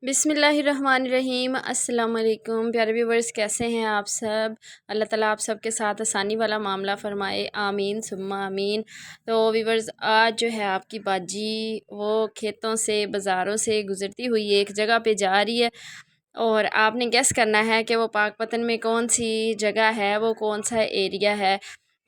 बिस्मिल्लाहिर्रहमानिर्रहीम अस्सलाम वालेकुम प्यारे व्यूवर्स, कैसे हैं आप सब। अल्लाह ताला आप सबके साथ आसानी वाला मामला फ़रमाए, आमीन सुम्मा आमीन। तो व्यूवर्स, आज जो है आपकी बाजी वो खेतों से बाज़ारों से गुज़रती हुई एक जगह पे जा रही है और आपने गेस करना है कि वो पाकपतन में कौन सी जगह है, वो कौन सा एरिया है।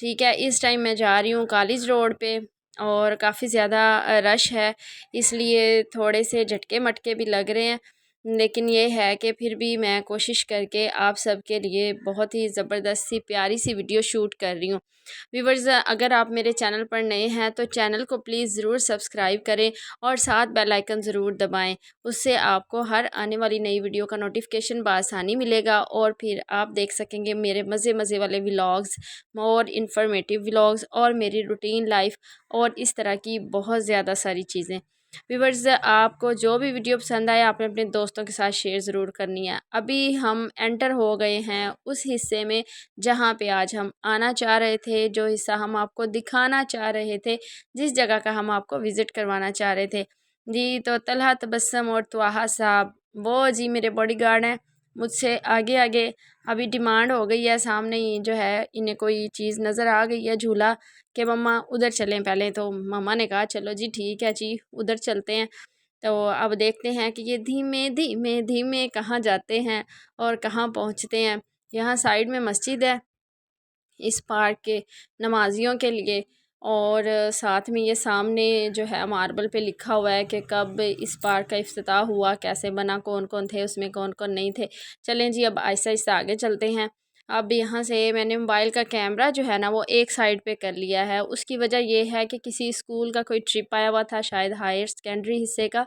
ठीक है, इस टाइम मैं जा रही हूँ कॉलेज रोड पे और काफ़ी ज़्यादा रश है, इसलिए थोड़े से झटके मटके भी लग रहे हैं। लेकिन ये है कि फिर भी मैं कोशिश करके आप सबके लिए बहुत ही ज़बरदस्त सी प्यारी सी वीडियो शूट कर रही हूँ। व्यूवर्स, अगर आप मेरे चैनल पर नए हैं तो चैनल को प्लीज़ ज़रूर सब्सक्राइब करें और साथ बेल आइकन ज़रूर दबाएं। उससे आपको हर आने वाली नई वीडियो का नोटिफिकेशन बआसानी मिलेगा और फिर आप देख सकेंगे मेरे मज़े मज़े वाले व्लॉग्स और इन्फॉर्मेटिव व्लॉग्स और मेरी रूटीन लाइफ और इस तरह की बहुत ज़्यादा सारी चीज़ें। व्यूवर्स, आपको जो भी वीडियो पसंद आए आपने अपने दोस्तों के साथ शेयर ज़रूर करनी है। अभी हम एंटर हो गए हैं उस हिस्से में जहाँ पे आज हम आना चाह रहे थे, जो हिस्सा हम आपको दिखाना चाह रहे थे, जिस जगह का हम आपको विज़िट करवाना चाह रहे थे। जी, तो तलहा तबस्सुम और त्वाहा साहब वो जी मेरे बॉडीगार्ड हैं, मुझसे आगे आगे। अभी डिमांड हो गई है, सामने ही जो है इन्हें कोई चीज़ नज़र आ गई है, झूला, कि मम्मा उधर चलें पहले। तो मम्मा ने कहा चलो जी ठीक है जी, उधर चलते हैं। तो अब देखते हैं कि ये धीमे धीमे धीमे कहाँ जाते हैं और कहाँ पहुँचते हैं। यहाँ साइड में मस्जिद है इस पार्क के नमाजियों के लिए, और साथ में ये सामने जो है मार्बल पे लिखा हुआ है कि कब इस पार्क का इफ्तिताह हुआ, कैसे बना, कौन कौन थे उसमें, कौन कौन नहीं थे। चलें जी, अब आहिस्ता आहिस्ता आगे चलते हैं। अब यहाँ से मैंने मोबाइल का कैमरा जो है ना वो एक साइड पे कर लिया है। उसकी वजह ये है कि किसी स्कूल का कोई ट्रिप आया हुआ था, शायद हायर सेकेंडरी हिस्से का।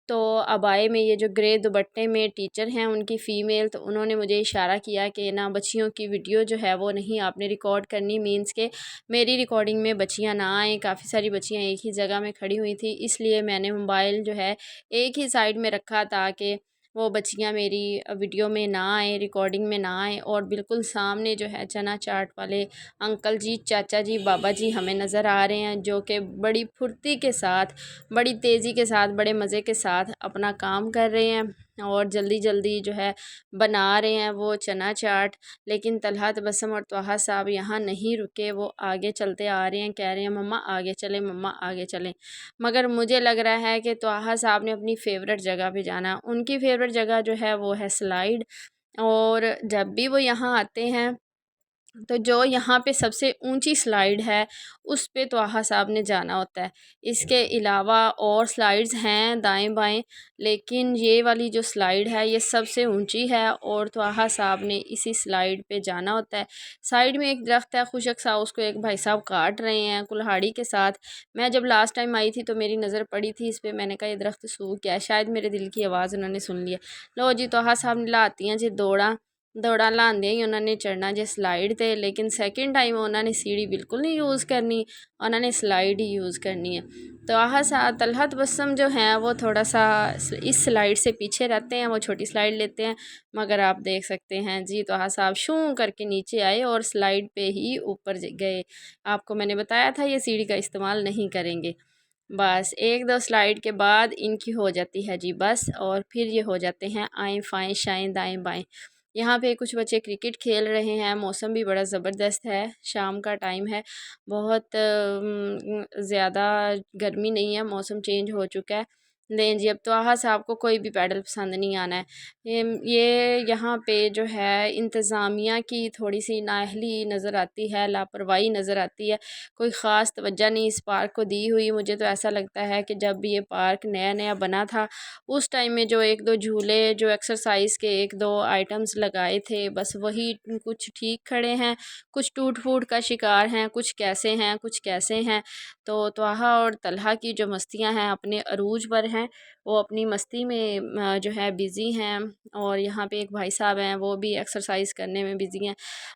तो अबाए में ये जो ग्रे दुपट्टे में टीचर हैं उनकी फ़ीमेल, तो उन्होंने मुझे इशारा किया कि ना बच्चियों की वीडियो जो है वो नहीं आपने रिकॉर्ड करनी, मीन्स के मेरी रिकॉर्डिंग में बच्चियां ना आएँ। काफ़ी सारी बच्चियां एक ही जगह में खड़ी हुई थी, इसलिए मैंने मोबाइल जो है एक ही साइड में रखा ताकि वो बच्चियां मेरी वीडियो में ना आए, रिकॉर्डिंग में ना आए। और बिल्कुल सामने जो है चना चाट वाले अंकल जी, चाचा जी, बाबा जी हमें नज़र आ रहे हैं, जो कि बड़ी फुर्ती के साथ, बड़ी तेज़ी के साथ, बड़े मज़े के साथ अपना काम कर रहे हैं और जल्दी जल्दी जो है बना रहे हैं वो चना चाट। लेकिन तलहा तबस्सुम और त्वाहा साहब यहाँ नहीं रुके, वो आगे चलते आ रहे हैं, कह रहे हैं मम्मा आगे चलें, मम्मा आगे चलें। मगर मुझे लग रहा है कि त्वाहा साहब ने अपनी फ़ेवरेट जगह पे जाना। उनकी फ़ेवरेट जगह जो है वो है स्लाइड, और जब भी वो यहाँ आते हैं तो जो यहाँ पे सबसे ऊंची स्लाइड है उस पे त्वाहा साहब ने जाना होता है। इसके अलावा और स्लाइड्स हैं दाएं बाएं, लेकिन ये वाली जो स्लाइड है ये सबसे ऊंची है और त्वाहा साहब ने इसी स्लाइड पे जाना होता है। साइड में एक दरख्त है खुशक सा, उसको एक भाई साहब काट रहे हैं कुल्हाड़ी के साथ। मैं जब लास्ट टाइम आई थी तो मेरी नज़र पड़ी थी इस पर, मैंने कहा ये दरख्त सूख गया है, शायद मेरे दिल की आवाज़ उन्होंने सुन लिया। लो जी, त्वाहा साहब ने लाती हैं जी दौड़ा दौड़ा लांदे ही उन्होंने चढ़ना जे स्लाइड ते, लेकिन सेकंड टाइम उन्होंने सीढ़ी बिल्कुल नहीं यूज़ करनी, उन्होंने स्लाइड ही यूज़ करनी है। तो आहा सा तलहा तबस्सुम जो हैं वो थोड़ा सा इस स्लाइड से पीछे रहते हैं, वो छोटी स्लाइड लेते हैं। मगर आप देख सकते हैं जी, तो आहा साहब शूं करके नीचे आए और स्लाइड पे ही ऊपर गए। आपको मैंने बताया था ये सीढ़ी का इस्तेमाल नहीं करेंगे। बस एक दो स्लाइड के बाद इनकी हो जाती है जी बस, और फिर ये हो जाते हैं आएँ फाएँ शाएँ दाएँ बाएँ। यहाँ पे कुछ बच्चे क्रिकेट खेल रहे हैं, मौसम भी बड़ा ज़बरदस्त है, शाम का टाइम है, बहुत ज़्यादा गर्मी नहीं है, मौसम चेंज हो चुका है। लें जी, अब तो आहा साहब को कोई भी पैडल पसंद नहीं आना है। ये यहाँ पे जो है इंतज़ामिया की थोड़ी सी नाअहली नज़र आती है, लापरवाही नज़र आती है। कोई ख़ास तवज्जो नहीं इस पार्क को दी हुई। मुझे तो ऐसा लगता है कि जब भी ये पार्क नया नया बना था उस टाइम में जो एक दो झूले, जो एक्सरसाइज के एक दो आइटम्स लगाए थे, बस वही कुछ ठीक खड़े हैं, कुछ टूट फूट का शिकार हैं, कुछ कैसे हैं, कुछ कैसे हैं। तो त्वाहा और तलहा की जो मस्तियां हैं अपने अरूज पर हैं, वो अपनी मस्ती में जो है बिज़ी हैं। और यहाँ पे एक भाई साहब हैं, वो भी एक्सरसाइज करने में बिज़ी हैं।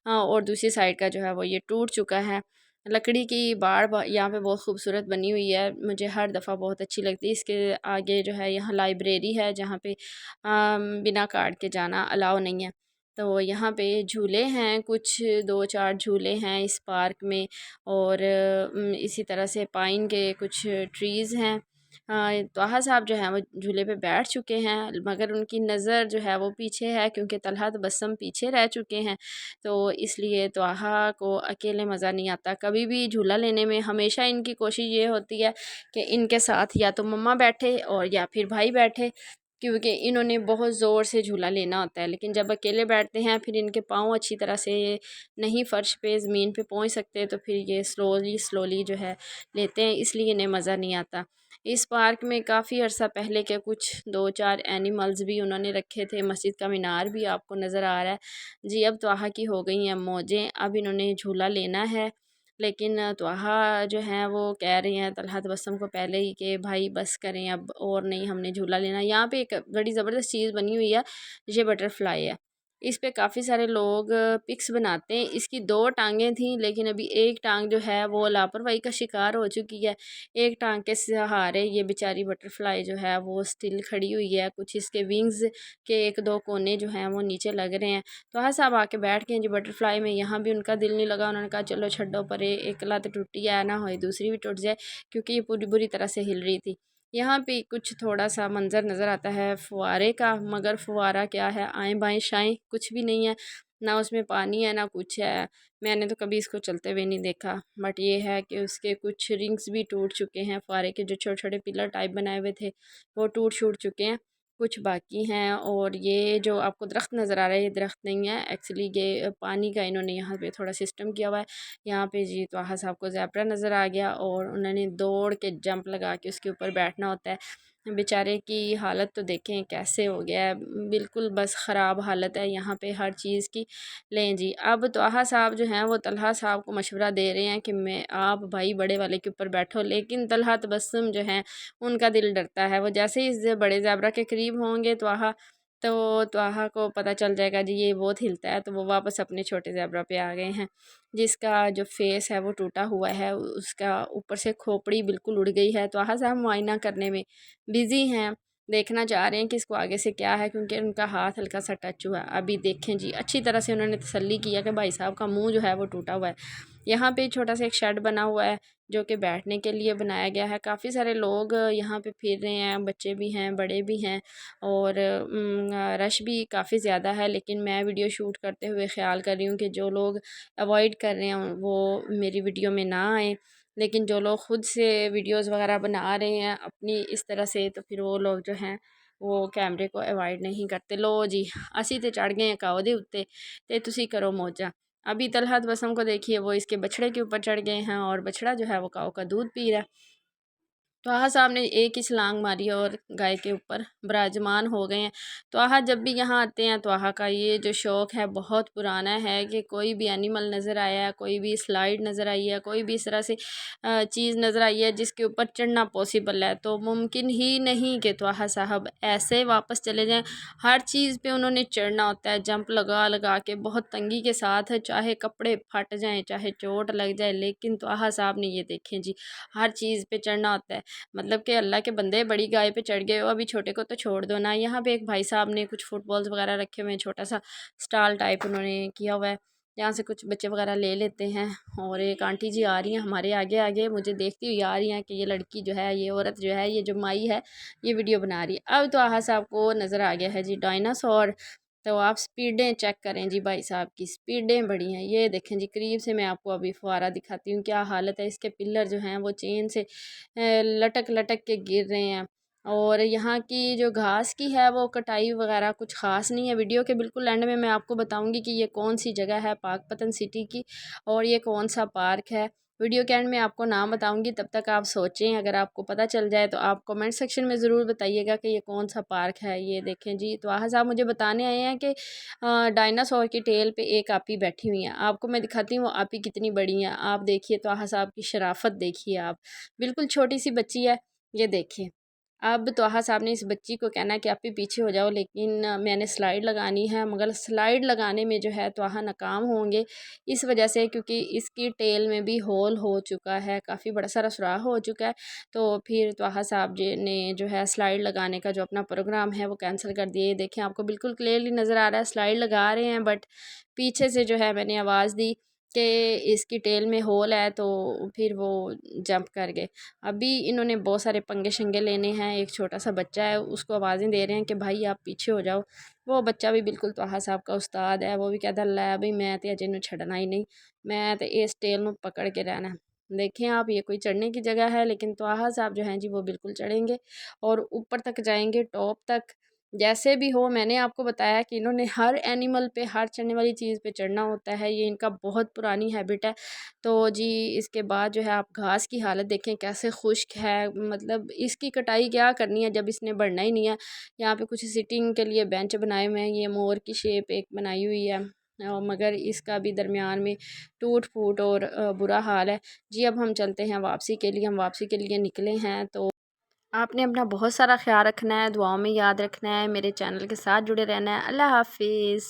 और दूसरी साइड का जो है वो ये टूट चुका है। लकड़ी की बाड़ यहाँ पे बहुत खूबसूरत बनी हुई है, मुझे हर दफ़ा बहुत अच्छी लगती है। इसके आगे जो है यहाँ लाइब्रेरी है, जहाँ पे बिना कार्ड के जाना अलाउ नहीं है। तो यहाँ पे झूले हैं, कुछ दो चार झूले हैं इस पार्क में। और इसी तरह से पाइन के कुछ ट्रीज़ हैं। तोहा साहब जो हैं वो झूले पे बैठ चुके हैं, मगर उनकी नज़र जो है वो पीछे है, क्योंकि तलहत बस्सम पीछे रह चुके हैं। तो इसलिए तोहा को अकेले मज़ा नहीं आता। कभी भी झूला लेने में हमेशा इनकी कोशिश ये होती है कि इनके साथ या तो मम्मा बैठे और या फिर भाई बैठे, क्योंकि इन्होंने बहुत ज़ोर से झूला लेना होता है। लेकिन जब अकेले बैठते हैं फिर इनके पाँव अच्छी तरह से नहीं फ़र्श पे ज़मीन पे पहुंच सकते, तो फिर ये स्लोली स्लोली जो है लेते हैं, इसलिए इन्हें मज़ा नहीं आता। इस पार्क में काफ़ी अर्सा पहले के कुछ 2-4 एनिमल्स भी उन्होंने रखे थे। मस्जिद का मीनार भी आपको नज़र आ रहा है जी। अब तोहा की हो गई हैं मौजें, अब इन्होंने झूला लेना है। लेकिन तोहा जो हैं वो कह रहे हैं तलहत बस्सम को पहले ही कि भाई बस करें अब, और नहीं हमने झूला लेना। यहाँ पे एक बड़ी ज़बरदस्त चीज़ बनी हुई है, ये बटरफ्लाई है। इस पे काफ़ी सारे लोग पिक्स बनाते हैं। इसकी 2 टांगें थीं, लेकिन अभी एक टांग जो है वो लापरवाही का शिकार हो चुकी है। एक टांग के सहारे ये बेचारी बटरफ्लाई जो है वो स्टिल खड़ी हुई है। कुछ इसके विंग्स के 1-2 कोने जो हैं वो नीचे लग रहे हैं। तो हाँ साहब आके बैठ गए हैं जी बटरफ्लाई में। यहाँ भी उनका दिल नहीं लगा, उन्होंने कहा चलो छड्डो परे, एक लत टुटी है ना होए दूसरी भी टूट जाए, क्योंकि ये पूरी बुरी तरह से हिल रही थी। यहाँ पे कुछ थोड़ा सा मंज़र नज़र आता है फुवारे का, मगर फुवारा क्या है, आएँ बाएँ शाएँ कुछ भी नहीं है, ना उसमें पानी है ना कुछ है। मैंने तो कभी इसको चलते हुए नहीं देखा, बट ये है कि उसके कुछ रिंग्स भी टूट चुके हैं। फुवारे के जो छोटे छोटे पिलर टाइप बनाए हुए थे वो टूट छूट चुके हैं, कुछ बाकी हैं। और ये जो आपको दरख्त नज़र आ रहा है, ये दरख्त नहीं है एक्चुअली, ये पानी का इन्होंने यहाँ पे थोड़ा सिस्टम किया हुआ है। यहाँ पे जी तोहा साहब को ज़ेब्रा नज़र आ गया और उन्होंने दौड़ के जंप लगा के उसके ऊपर बैठना होता है। बेचारे की हालत तो देखें कैसे हो गया है, बिल्कुल बस ख़राब हालत है यहाँ पे हर चीज़ की। लें जी, अब तोहा साहब जो हैं वो तलहा साहब को मशवरा दे रहे हैं कि मैं आप भाई बड़े वाले के ऊपर बैठो, लेकिन तलहा तबस्सुम जो हैं उनका दिल डरता है। वो जैसे ही इस बड़े ज़ेब्रा के करीब होंगे तो तोहा को पता चल जाएगा जी ये बहुत हिलता है, तो वो वापस अपने छोटे ज़ेब्रा पे आ गए हैं। जिसका जो फेस है वो टूटा हुआ है, उसका ऊपर से खोपड़ी बिल्कुल उड़ गई है। तोहा साहब मुआयना करने में बिज़ी हैं, देखना चाह रहे हैं कि इसको आगे से क्या है, क्योंकि उनका हाथ हल्का सा टच हुआ है। अभी देखें जी, अच्छी तरह से उन्होंने तसल्ली किया कि भाई साहब का मुंह जो है वो टूटा हुआ है। यहाँ पे छोटा सा एक शेड बना हुआ है जो कि बैठने के लिए बनाया गया है। काफ़ी सारे लोग यहाँ पे फिर रहे हैं, बच्चे भी हैं बड़े भी हैं, और रश भी काफ़ी ज़्यादा है। लेकिन मैं वीडियो शूट करते हुए ख्याल कर रही हूँ कि जो लोग अवॉइड कर रहे हैं वो मेरी वीडियो में ना आए, लेकिन जो लोग ख़ुद से वीडियोज़ वगैरह बना रहे हैं अपनी इस तरह से, तो फिर वो लोग जो हैं वो कैमरे को अवॉइड नहीं करते। लो जी, असी तो चढ़ गए हैं काओ दे उत्ते, ते तुसी करो मौजा। अभी तलहत बसम को देखिए, वो इसके बछड़े के ऊपर चढ़ गए हैं और बछड़ा जो है वो काओ का दूध पी रहा है। तोहा साहब ने एक ही छलांग मारी और गाय के ऊपर विराजमान हो गए हैं। तोहा जब भी यहाँ आते हैं, तोहा का ये जो शौक़ है बहुत पुराना है कि कोई भी एनिमल नज़र आया है, कोई भी स्लाइड नज़र आई है, कोई भी इस तरह से चीज़ नज़र आई है जिसके ऊपर चढ़ना पॉसिबल है, तो मुमकिन ही नहीं कि तोहा साहब ऐसे वापस चले जाएँ। हर चीज़ पे उन्होंने चढ़ना होता है, जंप लगा लगा के बहुत तंगी के साथ, चाहे कपड़े फट जाएँ, चाहे चोट लग जाए, लेकिन तोहा साहब ने ये देखें जी हर चीज़ पे चढ़ना होता है। मतलब कि अल्लाह के बंदे बड़ी गाय पे चढ़ गए हो, अभी छोटे को तो छोड़ दो ना। यहाँ पे एक भाई साहब ने कुछ फुटबॉल्स वगैरह रखे हुए हैं, छोटा सा स्टॉल टाइप उन्होंने किया हुआ है, यहाँ से कुछ बच्चे वगैरह ले लेते हैं। और एक आंटी जी आ रही हैं हमारे आगे आगे, मुझे देखती हुई आ रही हैं कि ये लड़की जो है, ये औरत जो है, ये जो माई है, ये वीडियो बना रही है। अब तो आहा साहब को नज़र आ गया है जी डायनासोर। तो आप स्पीडें चेक करें जी, भाई साहब की स्पीडें बड़ी हैं। ये देखें जी, करीब से मैं आपको अभी फुवारा दिखाती हूँ क्या हालत है। इसके पिलर जो हैं वो चेन से लटक लटक के गिर रहे हैं। और यहाँ की जो घास की है वो कटाई वगैरह कुछ ख़ास नहीं है। वीडियो के बिल्कुल एंड में मैं आपको बताऊँगी कि ये कौन सी जगह है पाकपतन सिटी की, और ये कौन सा पार्क है। वीडियो के एंड में आपको नाम बताऊंगी, तब तक आप सोचें, अगर आपको पता चल जाए तो आप कमेंट सेक्शन में ज़रूर बताइएगा कि ये कौन सा पार्क है। ये देखें जी, तो आहा साहब मुझे बताने आए हैं कि डायनासोर की टेल पे एक आपी बैठी हुई है। आपको मैं दिखाती हूँ वो आपी कितनी बड़ी है। आप देखिए तो आहा साहब की शराफत देखिए आप, बिल्कुल छोटी सी बच्ची है, ये देखिए। अब तोहा साहब ने इस बच्ची को कहना है कि आप भी पीछे हो जाओ, लेकिन मैंने स्लाइड लगानी है, मगर स्लाइड लगाने में जो है तोहा नाकाम होंगे, इस वजह से क्योंकि इसकी टेल में भी होल हो चुका है, काफ़ी बड़ा सारा सुराख हो चुका है। तो फिर तोहा साहब जी ने जो है स्लाइड लगाने का जो अपना प्रोग्राम है वो कैंसिल कर दिए। देखें आपको बिल्कुल क्लियरली नज़र आ रहा है स्लाइड लगा रहे हैं, बट पीछे से जो है मैंने आवाज़ दी कि इसकी टेल में होल है, तो फिर वो जंप कर गए। अभी इन्होंने बहुत सारे पंगे शंगे लेने हैं। एक छोटा सा बच्चा है, उसको आवाज़ें दे रहे हैं कि भाई आप पीछे हो जाओ। वो बच्चा भी बिल्कुल तोहा साहब का उस्ताद है, वो भी कहता लै भाई मैं तो अजय छड़ना ही नहीं, मैं तो इस टेल में पकड़ के रहना है। देखें आप, ये कोई चढ़ने की जगह है, लेकिन तोहा साहब जो हैं जी वो बिल्कुल चढ़ेंगे और ऊपर तक जाएंगे, टॉप तक। जैसे भी हो, मैंने आपको बताया कि इन्होंने हर एनिमल पे, हर चढ़ने वाली चीज़ पे चढ़ना होता है, ये इनका बहुत पुरानी हैबिट है। तो जी इसके बाद जो है आप घास की हालत देखें कैसे खुश्क है, मतलब इसकी कटाई क्या करनी है जब इसने बढ़ना ही नहीं है। यहाँ पे कुछ सिटिंग के लिए बेंच बनाए हुए हैं, ये मोर की शेप एक बनाई हुई है, मगर इसका भी दरमियान में टूट फूट और बुरा हाल है। जी अब हम चलते हैं वापसी के लिए, हम वापसी के लिए निकले हैं। तो आपने अपना बहुत सारा ख्याल रखना है, दुआओं में याद रखना है, मेरे चैनल के साथ जुड़े रहना है। अल्लाह हाफिज़।